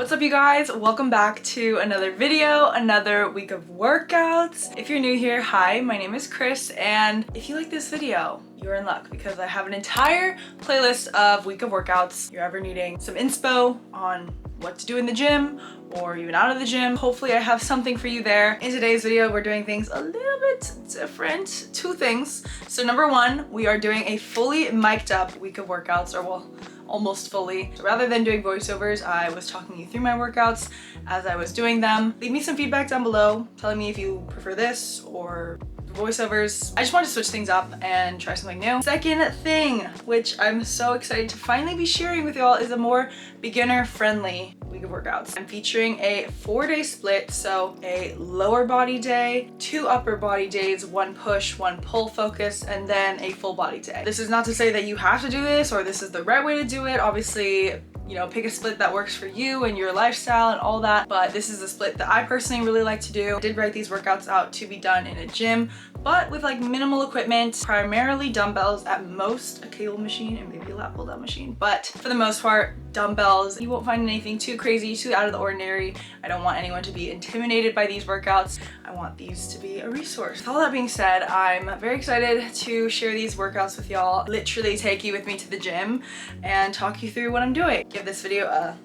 What's up, you guys? Welcome back to another video, another week of workouts. If you're new here, hi, my name is Chris, and if you like this video, you're in luck because I have an entire playlist of week of workouts. If you're ever needing some inspo on what to do in the gym or even out of the gym, hopefully I have something for you there. In today's video, we're doing things a little bit different. Two things. So number one, we are doing a fully mic'd up week of workouts, or well, almost fully. So rather than doing voiceovers, I was talking you through my workouts as I was doing them. Leave me some feedback down below telling me if you prefer this or voiceovers. I just wanted to switch things up and try something new. Second thing, which I'm so excited to finally be sharing with y'all, is a more beginner-friendly week of workouts. I'm featuring a 4-day split, so a lower body day, 2 upper body days, 1 push, 1 pull focus, and then a full body day. This is not to say that you have to do this or this is the right way to do it. Obviously, you know, pick a split that works for you and your lifestyle and all that, but this is a split that I personally really like to do. I did write these workouts out to be done in a gym, but with like minimal equipment, primarily dumbbells, at most a cable machine and maybe a lat pull down machine. But for the most part, dumbbells. You won't find anything too crazy, too out of the ordinary. I don't want anyone to be intimidated by these workouts. I want these to be a resource. With all that being said, I'm very excited to share these workouts with y'all, literally take you with me to the gym and talk you through what I'm doing. Give this video a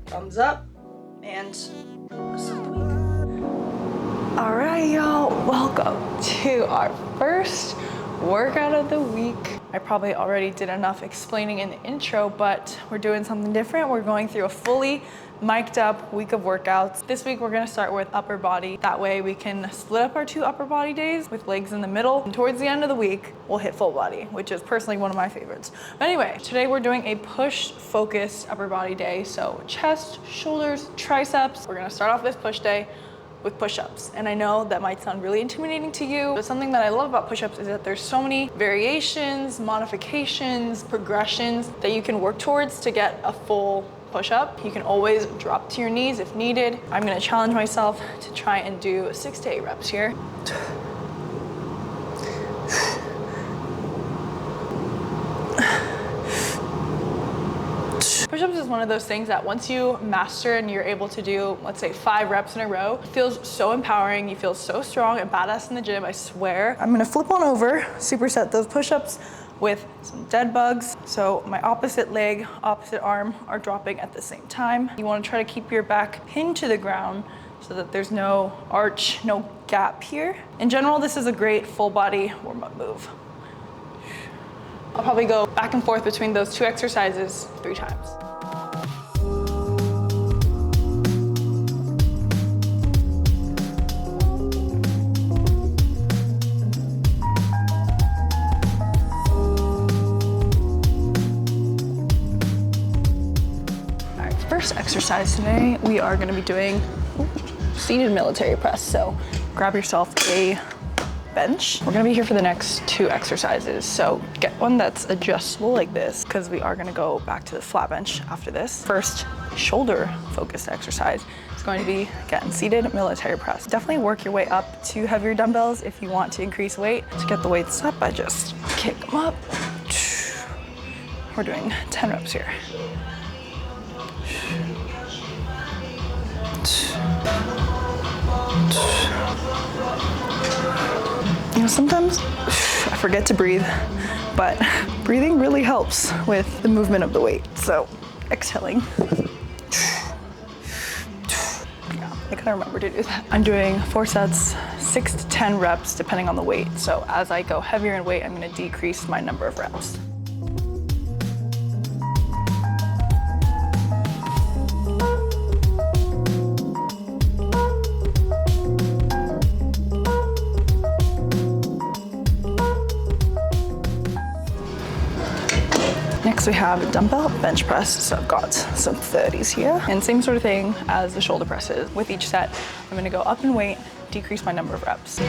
thumbs up and start the week. All right, y'all, welcome to our first workout of the week. I probably already did enough explaining in the intro, but we're doing something different. We're going through a fully mic'd up week of workouts. This week we're gonna start with upper body. That way we can split up our 2 upper body days with legs in the middle. And towards the end of the week, we'll hit full body, which is personally one of my favorites. But anyway, today we're doing a push focused upper body day. So chest, shoulders, triceps. We're gonna start off this push day with push-ups. And I know that might sound really intimidating to you, but something that I love about push-ups is that there's so many variations, modifications, progressions that you can work towards to get a full push-up. You can always drop to your knees if needed. I'm gonna challenge myself to try and do 6 to 8 reps here. Push-ups is one of those things that once you master and you're able to do, let's say 5 reps in a row, it feels so empowering. You feel so strong and badass in the gym, I swear. I'm gonna flip on over, superset those push-ups with some dead bugs. So my opposite leg, opposite arm are dropping at the same time. You wanna try to keep your back pinned to the ground so that there's no arch, no gap here. In general, this is a great full body warm-up move. I'll probably go back and forth between those 2 exercises 3 times. All right, first exercise today, we are gonna be doing seated military press. So grab yourself a bench. We're gonna be here for the next 2 exercises. So get one that's adjustable like this, because we are gonna go back to the flat bench after this. First shoulder focused exercise is going to be, again, seated military press. Definitely work your way up to heavier dumbbells if you want to increase weight. To get the weights up, I just kick them up. We're doing 10 reps here. You know, sometimes I forget to breathe, but breathing really helps with the movement of the weight. So exhaling. Yeah, I gotta remember to do that. I'm doing 4 sets, 6 to 10 reps, depending on the weight. So as I go heavier in weight, I'm gonna decrease my number of reps. Next we have a dumbbell bench press. So I've got some 30s here. And same sort of thing as the shoulder presses. With each set, I'm gonna go up in weight, decrease my number of reps.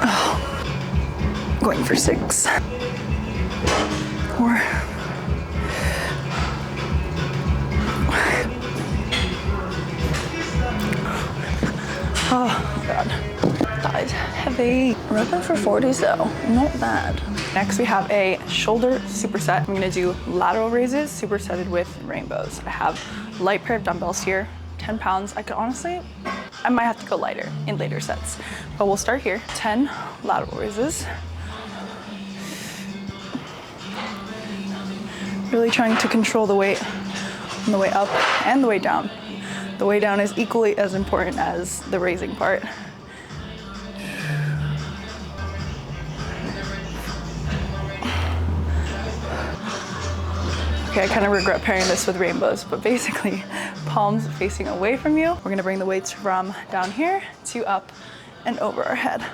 Oh. Going for 6. 4. Oh, God. heavy. Ripping for 40s though, not bad. Next we have a shoulder superset. I'm gonna do lateral raises supersetted with rainbows. I have a light pair of dumbbells here, 10 pounds. I could honestly, I might have to go lighter in later sets, but we'll start here. 10 lateral raises. Really trying to control the weight on the way up and the way down. The way down is equally as important as the raising part. Okay, I kind of regret pairing this with rainbows, but basically palms facing away from you. We're gonna bring the weights from down here to up and over our head.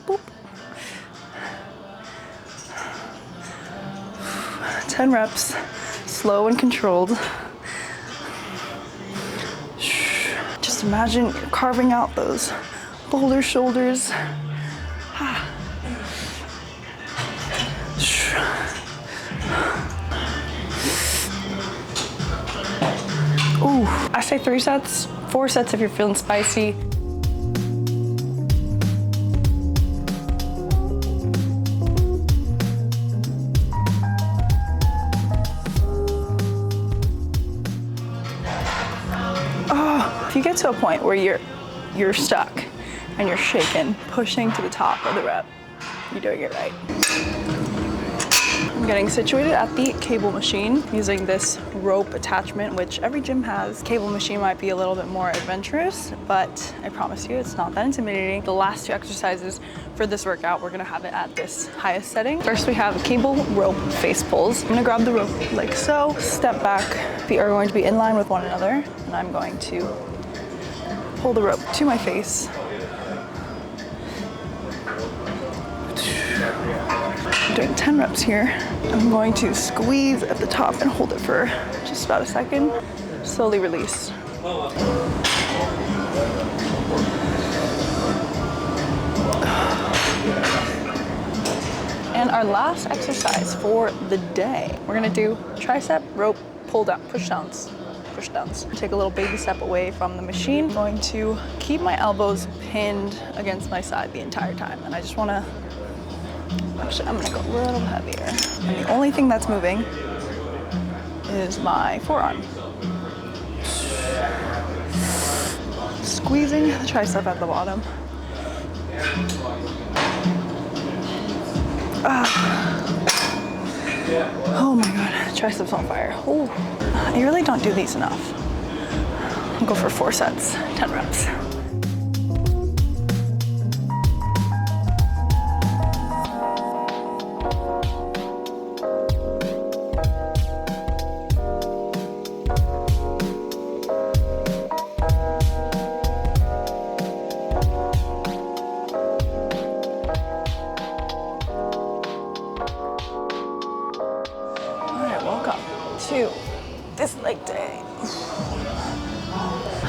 Boop. 10 reps, slow and controlled. Just imagine you're carving out those boulder shoulders. Ooh, I say 3 sets, 4 sets if you're feeling spicy. If you get to a point where you're stuck and you're shaking, pushing to the top of the rep, you're doing it right. I'm getting situated at the cable machine using this rope attachment, which every gym has. Cable machine might be a little bit more adventurous, but I promise you it's not that intimidating. The last 2 exercises for this workout, we're gonna have it at this highest setting. First we have cable rope face pulls. I'm gonna grab the rope like so, step back. Feet are going to be in line with one another, and I'm going to pull the rope to my face. I'm doing 10 reps here. I'm going to squeeze at the top and hold it for just about a second. Slowly release. And our last exercise for the day, we're gonna do tricep rope pull down, pushdowns. Take a little baby step away from the machine. I'm going to keep my elbows pinned against my side the entire time. And I just wanna, actually I'm gonna go a little heavier. And the only thing that's moving is my forearm. Squeezing the tricep at the bottom. Oh my God, triceps on fire. Ooh. I really don't do these enough. I'll go for 4 sets, 10 reps. Welcome to this leg day.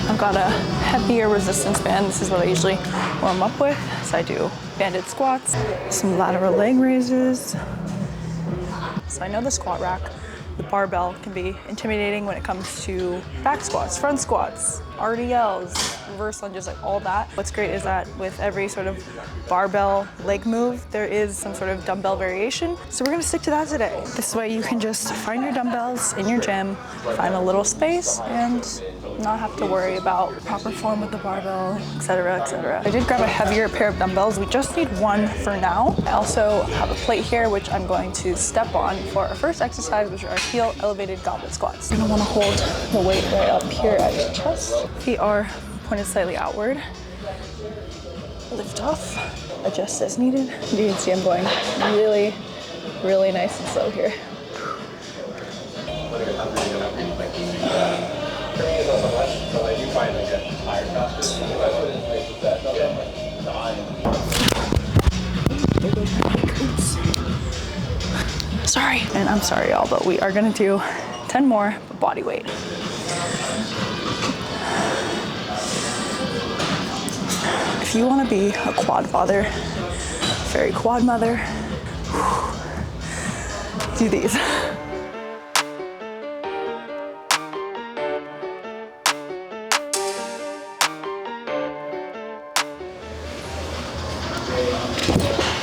I've got a heavier resistance band. This is what I usually warm up with. So I do banded squats, some lateral leg raises. So I know the squat rack, the barbell can be intimidating when it comes to back squats, front squats, RDLs, reverse lunges, like all that. What's great is that with every sort of barbell leg move, there is some sort of dumbbell variation. So we're gonna stick to that today. This way you can just find your dumbbells in your gym, find a little space, and not have to worry about proper form with the barbell, etc., etc. I did grab a heavier pair of dumbbells. We just need 1 for now. I also have a plate here, which I'm going to step on for our first exercise, which are our heel elevated goblet squats. You're gonna wanna hold the weight right up here at your chest. Feet are pointed slightly outward. Lift off, adjust as needed. You can see I'm going really, really nice and slow here. Sorry, and I'm sorry y'all, but we are gonna do 10 more body weight. If you wanna be a quad father, very quad mother, do these.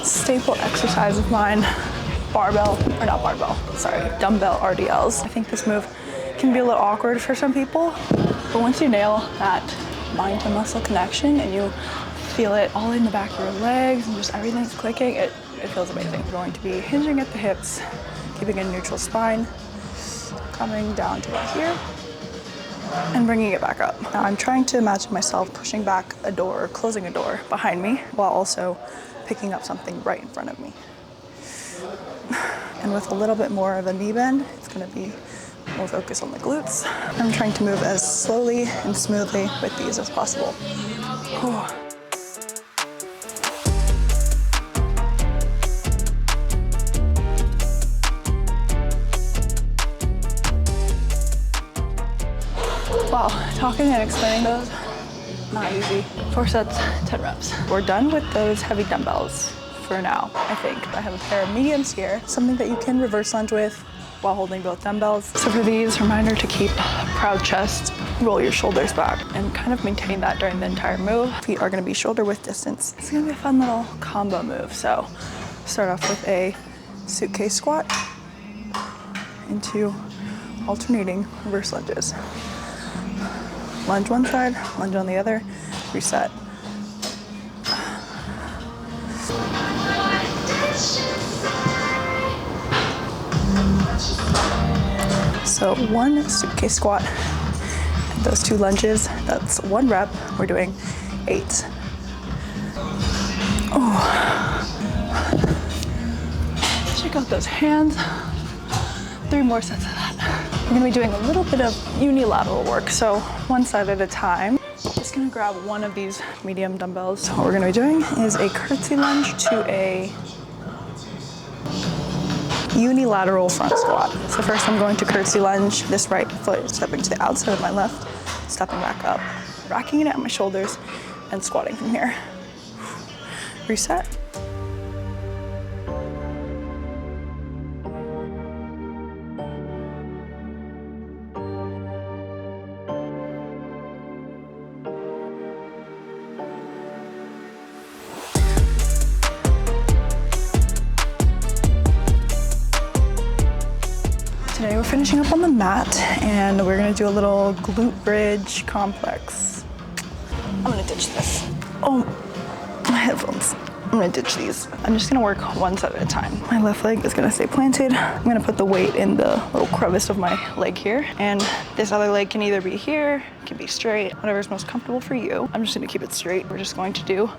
staple exercise of mine, dumbbell RDLs. I think this move can be a little awkward for some people, but once you nail that mind to muscle connection and you feel it all in the back of your legs and just everything's clicking, it feels amazing. We're going to be hinging at the hips, keeping a neutral spine, coming down to about here, and bringing it back up. Now I'm trying to imagine myself pushing back a door or closing a door behind me while also picking up something right in front of me. And with a little bit more of a knee bend, it's gonna be more focus on the glutes. I'm trying to move as slowly and smoothly with these as possible. Whew. Wow, talking and explaining those, not easy. 4 sets, 10 reps. We're done with those heavy dumbbells for now, I think. I have a pair of mediums here, something that you can reverse lunge with while holding both dumbbells. So for these, reminder to keep a proud chest, roll your shoulders back, and kind of maintain that during the entire move. Feet are gonna be shoulder width distance. It's gonna be a fun little combo move. So start off with a suitcase squat into alternating reverse lunges. Lunge one side, lunge on the other, reset. So 1 suitcase squat, and those 2 lunges, that's 1 rep. We're doing 8. Oh. Check out those hands. 3 more sets of that. We're gonna be doing a little bit of unilateral work, so 1 side at a time. Just gonna grab one of these medium dumbbells. So what we're gonna be doing is a curtsy lunge to a unilateral front squat. So first I'm going to curtsy lunge, this right foot stepping to the outside of my left, stepping back up, racking it at my shoulders, and squatting from here. Reset. Today we're finishing up on the mat and we're gonna do a little glute bridge complex. I'm gonna ditch this. Oh, my headphones. I'm gonna ditch these. I'm just gonna work 1 set at a time. My left leg is gonna stay planted. I'm gonna put the weight in the little crevice of my leg here. And this other leg can either be here, it can be straight, whatever's most comfortable for you. I'm just gonna keep it straight. We're just going to do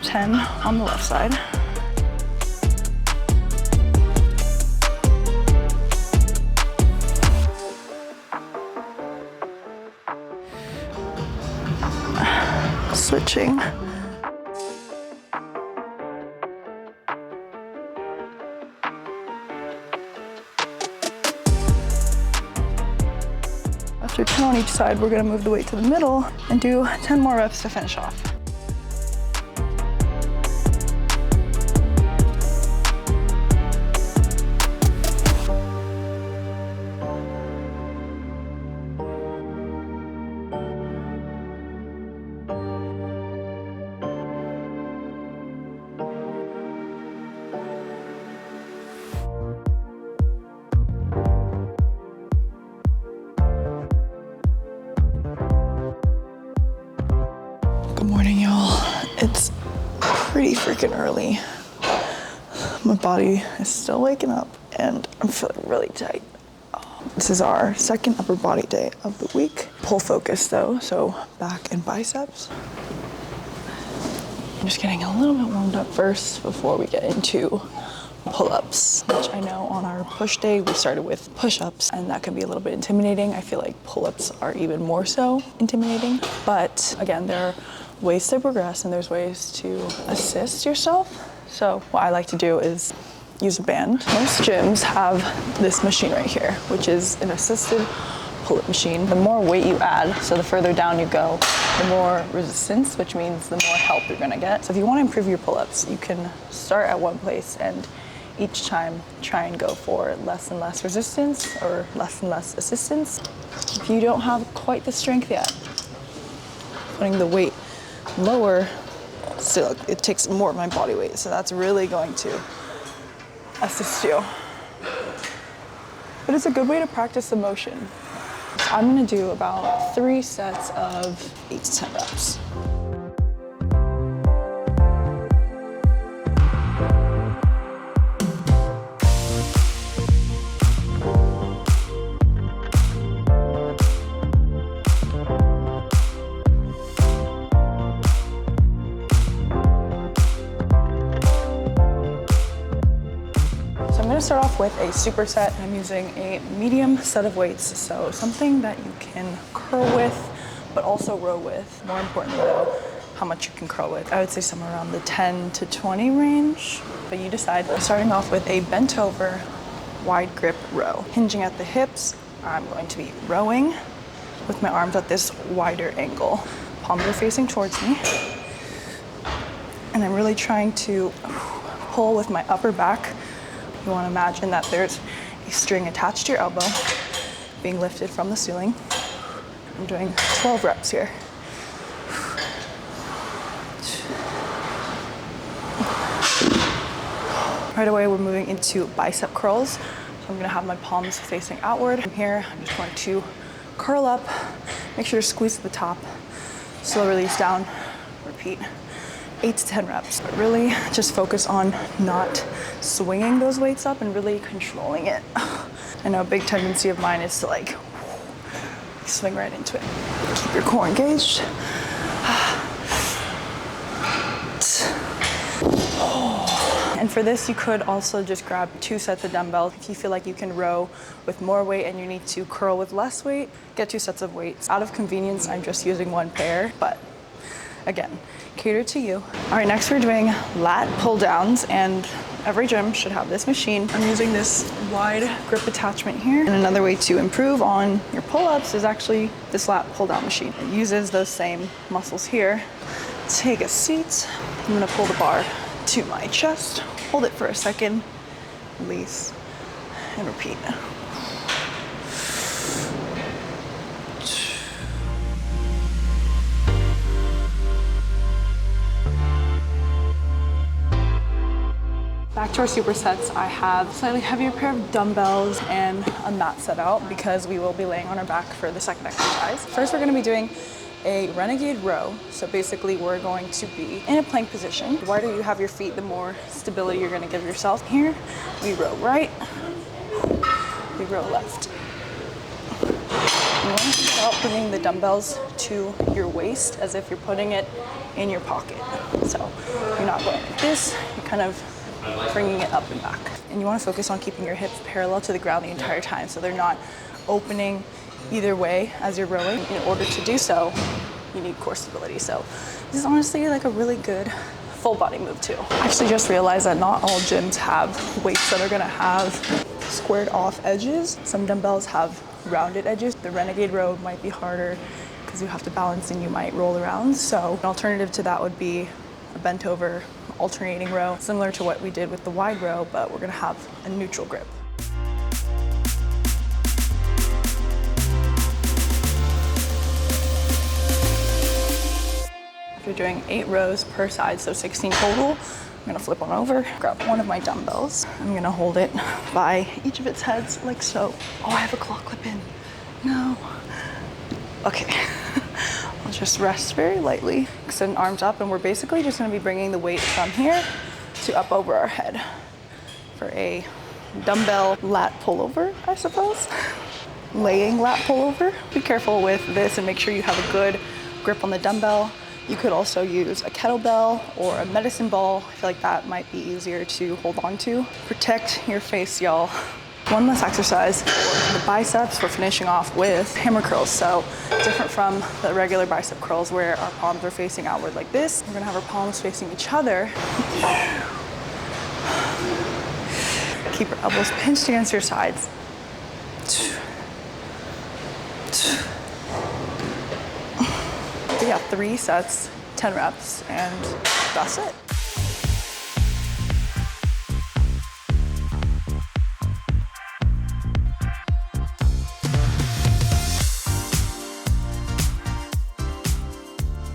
10 on the left side. Switching. After 10 on each side, we're gonna move the weight to the middle and do 10 more reps to finish off. Good morning, y'all. It's pretty freaking early. My body is still waking up and I'm feeling really tight. This is our second upper body day of the week. Pull focus though, so back and biceps. I'm just getting a little bit warmed up first before we get into pull-ups, which I know on our push day we started with push-ups and that can be a little bit intimidating. I feel like pull-ups are even more so intimidating, but again, there are ways to progress and there's ways to assist yourself. So what I like to do is use a band. Most gyms have this machine right here, which is an assisted pull-up machine. The more weight you add, so the further down you go, the more resistance, which means the more help you're gonna get. So if you wanna improve your pull-ups, you can start at one place and each time try and go for less and less resistance or less and less assistance. If you don't have quite the strength yet, putting the weight lower So it takes more of my body weight. So that's really going to assist you. But it's a good way to practice the motion. So I'm gonna do about 3 sets of 8 to 10 reps. I'm gonna start off with a superset. I'm using a medium set of weights, so something that you can curl with, but also row with. More importantly though, how much you can curl with. I would say somewhere around the 10 to 20 range, but you decide. I'm starting off with a bent over wide grip row. Hinging at the hips, I'm going to be rowing with my arms at this wider angle. Palms are facing towards me. And I'm really trying to pull with my upper back. You want to imagine that there's a string attached to your elbow being lifted from the ceiling. I'm doing 12 reps here. Right away, we're moving into bicep curls. So I'm going to have my palms facing outward. From here, I'm just going to curl up, make sure to squeeze at the top, slow release down, repeat. 8 to 10 reps, but really just focus on not swinging those weights up and really controlling it. I know a big tendency of mine is to like swing right into it. Keep your core engaged. And for this, you could also just grab 2 sets of dumbbells. If you feel like you can row with more weight and you need to curl with less weight, get 2 sets of weights. Out of convenience, I'm just using 1 pair, but again, cater to you. All right, next we're doing lat pull downs, and every gym should have this machine. I'm using this wide grip attachment here. And another way to improve on your pull-ups is actually this lat pull down machine. It uses those same muscles here. Take a seat. I'm gonna pull the bar to my chest, hold it for a second, release, and repeat. Back to our supersets, I have a slightly heavier pair of dumbbells and a mat set out because we will be laying on our back for the second exercise. First, we're gonna be doing a renegade row. So basically, we're going to be in a plank position. The wider you have your feet, the more stability you're gonna give yourself. Here, we row right, we row left. You wanna think about bringing the dumbbells to your waist as if you're putting it in your pocket. So you're not going like this, you're kind of bringing it up and back. And you want to focus on keeping your hips parallel to the ground the entire time so they're not opening either way as you're rowing. In order to do so, you need core stability. So this is honestly like a really good full body move too. I actually just realized that not all gyms have weights that are gonna have squared off edges. Some dumbbells have rounded edges. The renegade row might be harder because you have to balance and you might roll around. So an alternative to that would be a bent over alternating row, similar to what we did with the wide row, but we're gonna have a neutral grip. After doing 8 rows per side, so 16 total, I'm gonna flip on over, grab one of my dumbbells. I'm gonna hold it by each of its heads like so. Oh, I have a claw clip in. No. Okay. I'll just rest very lightly, extend arms up, and we're basically just gonna be bringing the weight from here to up over our head for a dumbbell lat pullover, I suppose. Laying lat pullover. Be careful with this and make sure you have a good grip on the dumbbell. You could also use a kettlebell or a medicine ball. I feel like that might be easier to hold on to. Protect your face, y'all. One last exercise for the biceps. We're finishing off with hammer curls. So different from the regular bicep curls where our palms are facing outward like this. We're gonna have our palms facing each other. Keep your elbows pinched against your sides. Yeah, 3 sets, 10 reps, and that's it.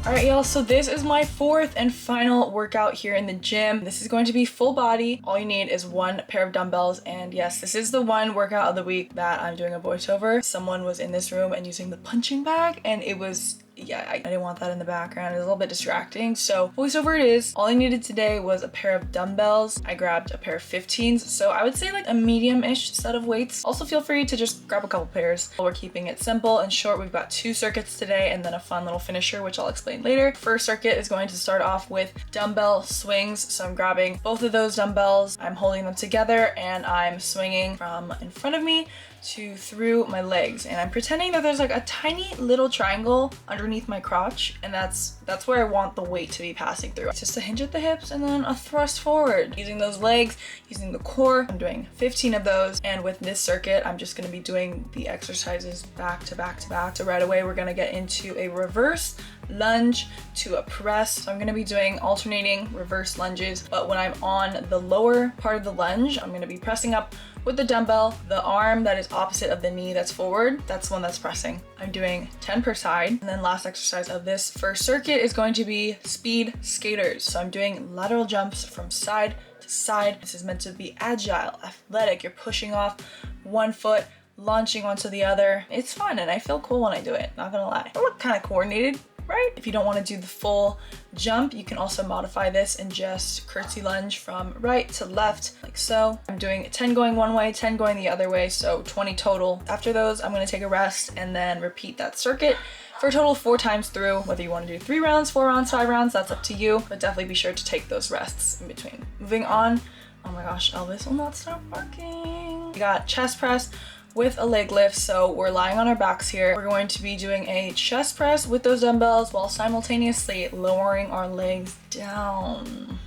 All right, y'all, so this is my fourth and final workout here in the gym. This is going to be full body. All you need is one pair of dumbbells, and yes, this is the one workout of the week that I'm doing a voiceover. Someone was in this room and using the punching bag, and it was, yeah, I didn't want that in the background. It was a little bit distracting, so voiceover it is. All I needed today was a pair of dumbbells. I grabbed a pair of 15s, so I would say like a medium-ish set of weights. Also feel free to just grab a couple pairs. We're keeping it simple and short. We've got 2 circuits today and then a fun little finisher, which I'll explain later. First circuit is going to start off with dumbbell swings. So I'm grabbing both of those dumbbells, I'm holding them together, and I'm swinging from in front of me to through my legs, and I'm pretending that there's like a tiny little triangle underneath my crotch, and that's where I want the weight to be passing through. It's just a hinge at the hips and then a thrust forward. Using those legs, using the core. I'm doing 15 of those, and with this circuit, I'm just gonna be doing the exercises back to back to back. So right away, we're gonna get into a reverse lunge to a press. So I'm gonna be doing alternating reverse lunges, but when I'm on the lower part of the lunge, I'm gonna be pressing up with the dumbbell. The arm that is opposite of the knee that's forward, that's the one that's pressing. I'm doing 10 per side. And then last exercise of this first circuit is going to be speed skaters. So I'm doing lateral jumps from side to side. This is meant to be agile, athletic. You're pushing off one foot, launching onto the other. It's fun and I feel cool when I do it, not gonna lie. I look kind of coordinated, right? If you don't want to do the full jump, you can also modify this and just curtsy lunge from right to left, like so. I'm doing 10 going one way, 10 going the other way, so 20 total. After those, I'm going to take a rest and then repeat that circuit for a total of 4 times through. Whether you want to do 3 rounds, 4 rounds, 5 rounds, that's up to you, but definitely be sure to take those rests in between. Moving on. Oh my gosh, Elvis will not stop barking. We got chest press with a leg lift. So we're lying on our backs here. We're going to be doing a chest press with those dumbbells while simultaneously lowering our legs down.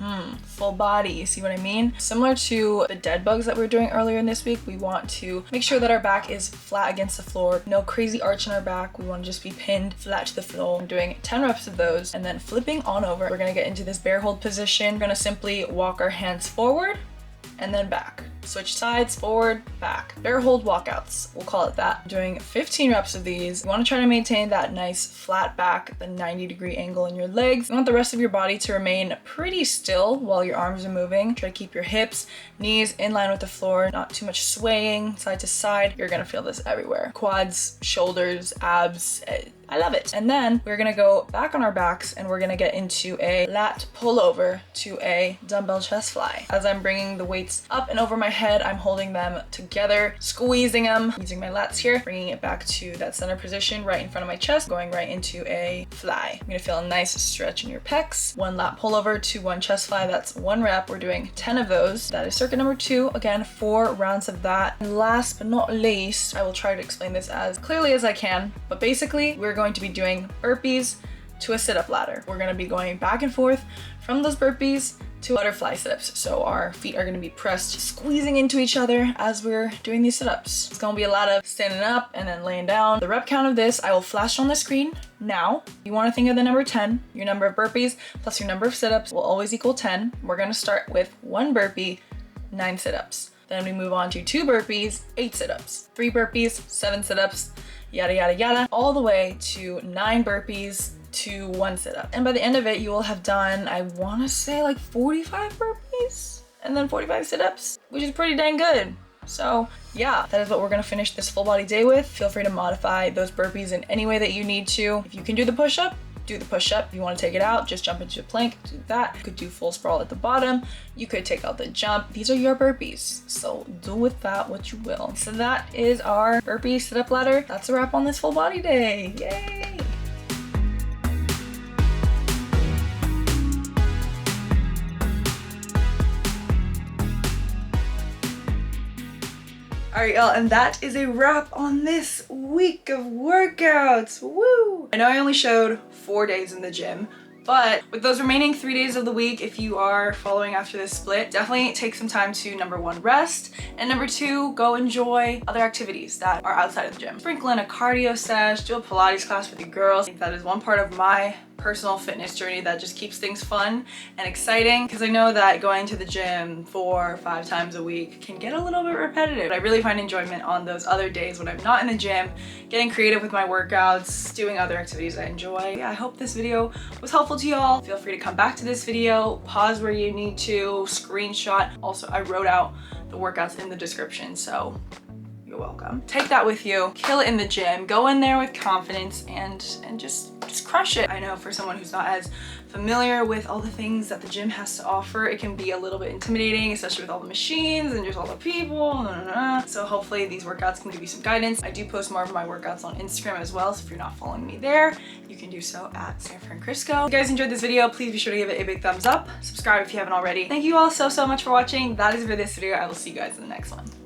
Full body, you see what I mean? Similar to the dead bugs that we were doing earlier in this week, we want to make sure that our back is flat against the floor. No crazy arch in our back. We want to just be pinned flat to the floor. I'm doing 10 reps of those and then flipping on over. We're gonna get into this bear hold position. We're gonna simply walk our hands forward and then back. Switch sides, forward, back. Bear hold walkouts, we'll call it that. Doing 15 reps of these. You want to try to maintain that nice flat back, the 90-degree angle in your legs. You want the rest of your body to remain pretty still while your arms are moving. Try to keep your hips, knees in line with the floor, not too much swaying side to side. You're gonna feel this everywhere. Quads, shoulders, abs, I love it. And then we're gonna go back on our backs and we're gonna get into a lat pullover to a dumbbell chest fly. As I'm bringing the weights up and over my head, I'm holding them together, squeezing them, using my lats here, bringing it back to that center position right in front of my chest, going right into a fly. You're gonna feel a nice stretch in your pecs. 1 lat pullover to 1 chest fly, that's 1 rep. We're doing 10 of those. That is circuit number 2. Again, 4 rounds of that. And last but not least, I will try to explain this as clearly as I can, but basically we're going to be doing burpees to a sit-up ladder. We're gonna be going back and forth from those burpees to butterfly sit-ups. So our feet are gonna be pressed, squeezing into each other as we're doing these sit-ups. It's gonna be a lot of standing up and then laying down. The rep count of this, I will flash on the screen now. You wanna think of the number 10. Your number of burpees plus your number of sit-ups will always equal 10. We're gonna start with 1 burpee, 9 sit-ups. Then we move on to 2 burpees, 8 sit-ups, 3 burpees, 7 sit-ups, yada, yada, yada, all the way to 9 burpees to 1 sit-up. And by the end of it, you will have done, I wanna say like 45 burpees and then 45 sit-ups, which is pretty dang good. So yeah, that is what we're gonna finish this full body day with. Feel free to modify those burpees in any way that you need to. If you can do the push-up, do the push-up. If you want to take it out, just jump into a plank, do that. You could do full sprawl at the bottom. You could take out the jump. These are your burpees, so do with that what you will. So that is our burpee sit-up ladder. That's a wrap on this full body day. Yay! Alright, y'all, and that is a wrap on this week of workouts. Woo! I know I only showed 4 days in the gym, But with those remaining 3 days of the week, if you are following after this split, definitely take some time to number 1, rest, and number 2, go enjoy other activities that are outside of the gym. Sprinkle in a cardio sesh, do a Pilates class with your girls. I think that is one part of my personal fitness journey that just keeps things fun and exciting, because I know that going to the gym 4 or 5 times a week can get a little bit repetitive. But I really find enjoyment on those other days when I'm not in the gym, getting creative with my workouts, doing other activities I enjoy. Yeah, I hope this video was helpful to y'all. Feel free to come back to this video, pause where you need to, screenshot. Also, I wrote out the workouts in the description, so you're welcome. Take that with you, kill it in the gym, go in there with confidence and just crush it. I know for someone who's not as familiar with all the things that the gym has to offer, it can be a little bit intimidating, especially with all the machines and just all the people. So hopefully these workouts can give you some guidance. I do post more of my workouts on Instagram as well, so if you're not following me there, you can do so at San Francisco. If you guys enjoyed this video, please be sure to give it a big thumbs up. Subscribe if you haven't already. Thank you all so much for watching. That is it for this video. I will see you guys in the next one.